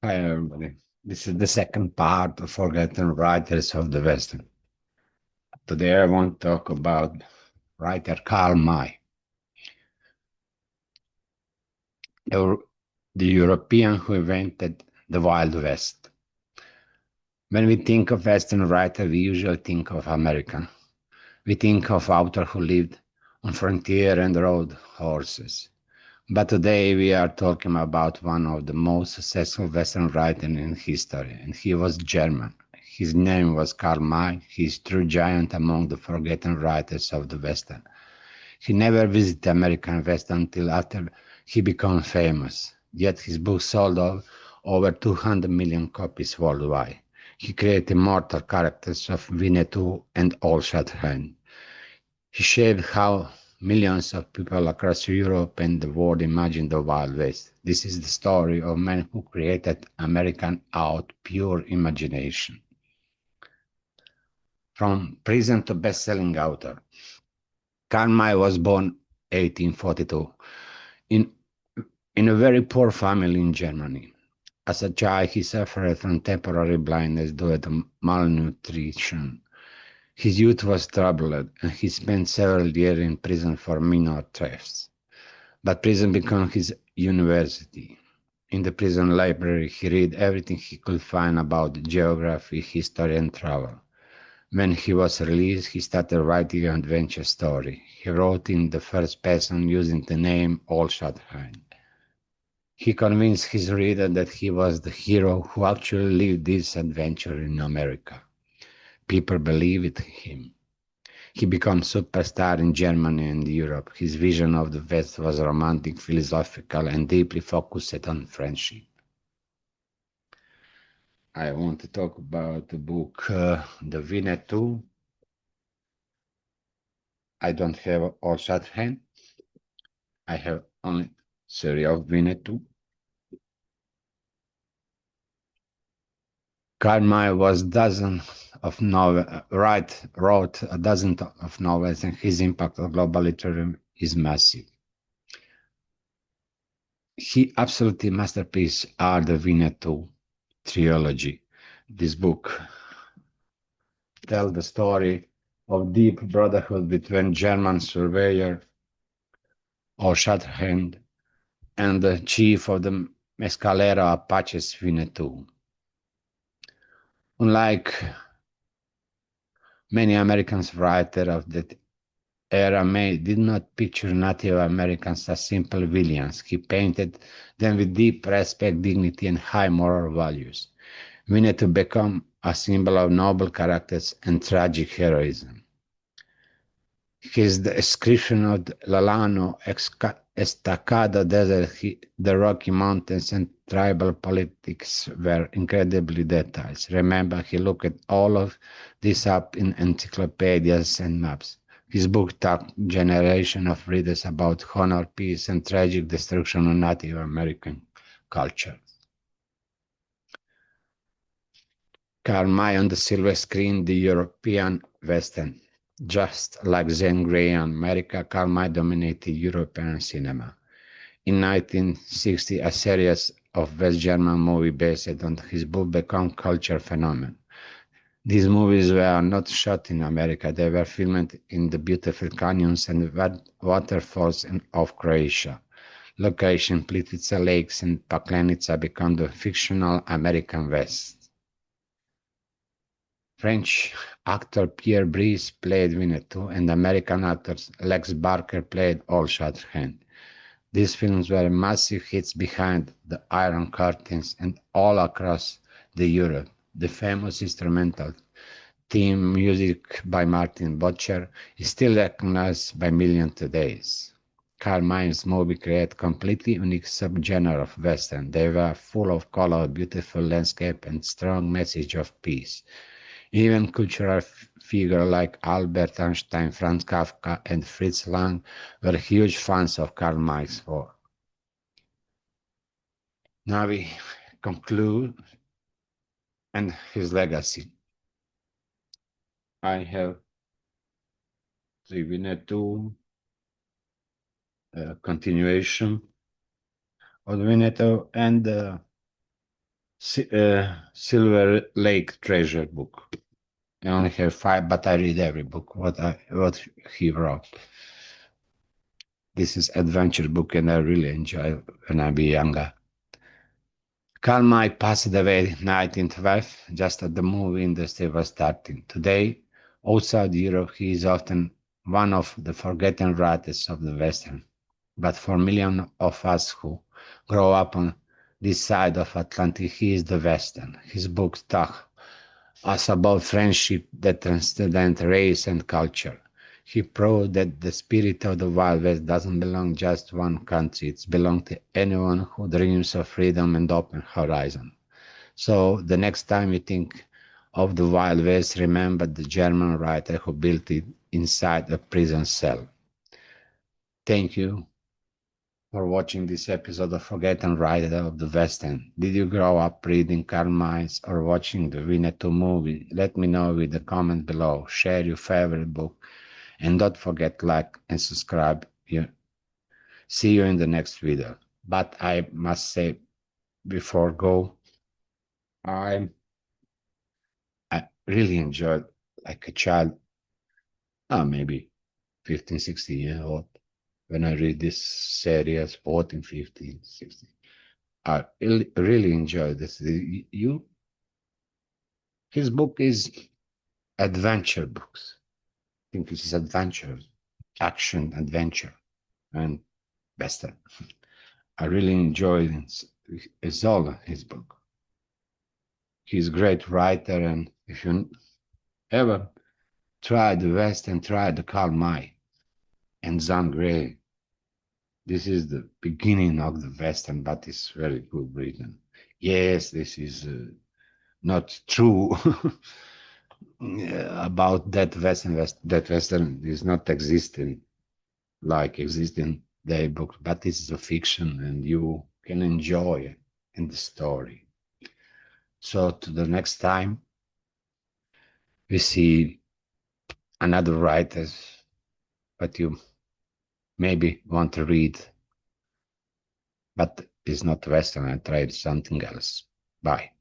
Hi, everybody. This is the second part of Forgotten Writers of the West. Today, I want to talk about writer Karl May, the, the European who invented the Wild West. When we think of Western writer, we usually think of American. We think of author who lived on frontier and rode horses. But today we are talking about one of the most successful Western writers in history, and he was German. His name was Karl May. He is a true giant among the forgotten writers of the Western. He never visited American West until after he became famous, yet his book sold over 200 million copies worldwide. He created immortal characters of Winnetou and Old Shatterhand. He shaped how millions of people across Europe and the world imagined the Wild West. This is the story of men who created American out pure imagination. From prison to best-selling author, Karl May was born 1842 in, in a very poor family in Germany. As a child, he suffered from temporary blindness due to malnutrition. His youth was troubled, and he spent several years in prison for minor thefts. But prison became his university. In the prison library, he read everything he could find about geography, history, and travel. When he was released, he started writing an adventure story. He wrote in the first person using the name Old Shatterhand. He convinced his reader that he was the hero who actually lived this adventure in America. People believed him. He became superstar in Germany and Europe. His vision of the West was romantic, philosophical, and deeply focused on friendship. I want to talk about the book The Winnetou. I don't have all Shatterhand. I have only series of Winnetou. Karl May wrote a dozen of novels, and his impact on global literature is massive. His absolutely masterpiece are the Winnetou trilogy. This book tells the story of deep brotherhood between German surveyor or Shatterhand and the chief of the Mescalero Apaches Winnetou. Unlike many Americans writers of that era, May did not picture Native Americans as simple villains. He painted them with deep respect, dignity, and high moral values. Winnetou became a symbol of noble characters and tragic heroism. His description of the Llano Estacado Desert, the Rocky Mountains, and tribal politics were incredibly detailed. Remember, he looked all of this up in encyclopedias and maps. His book taught generation of readers about honor, peace, and tragic destruction of Native American culture. Karl May on the silver screen, the European Western. Just like Zane Grey in America, Karl May dominated European cinema. In 1960, a series of West German movies based on his book became a cultural phenomenon. These movies were not shot in America, they were filmed in the beautiful canyons and waterfalls of Croatia. Location Plitvice Lakes and Paklenica became the fictional American West. French actor Pierre Brice played Winnetou, and American actor Lex Barker played Old Shatterhand. These films were massive hits behind the Iron Curtains and all across the Europe. The famous instrumental theme music by Martin Butcher is still recognized by millions today. Karl May's movies create completely unique subgenre of Western. They were full of color, beautiful landscape, and strong message of peace. Even cultural figures like Albert Einstein, Franz Kafka, and Fritz Lang were huge fans of Karl May's work. Now we conclude and his legacy. I have the Winnetou continuation of Winnetou and the Silver Lake Treasure book. I only have five, but I read every book what he wrote. This is adventure book, and I really enjoy when I be younger. Karl May passed away in 1912, just as the movie industry was starting. Today, outside Europe, he is often one of the forgotten writers of the Western. But for millions of us who grow up on this side of Atlantic, he is the Western. His books talk us about friendship that transcends race and culture. He proved that the spirit of the Wild West doesn't belong just to one country, it belongs to anyone who dreams of freedom and open horizon. So the next time you think of the Wild West, remember the German writer who built it inside a prison cell. Thank you for watching this episode of Forgotten Rider of the West End. Did you grow up reading Karl May or watching the Winnetou movie? Let me know with the comment below. Share your favorite book and don't forget like and subscribe. See you in the next video. But I must say before go, I I really enjoyed like a child, maybe 15, 16 years old when I read this series, 14, 15, 16. I really enjoy this. His book is adventure books. I think this is adventure, action, adventure, and best. I really enjoy it's all his book. He's a great writer, and if you ever try the West and try the Karl May and Zan Grey, this is the beginning of the Western, but it's very good written. Yes, this is not true about that Western is not existing like existing their books, but this is a fiction and you can enjoy it in the story. So to the next time we see another writers that you maybe want to read, but it's not Western. I tried something else. Bye.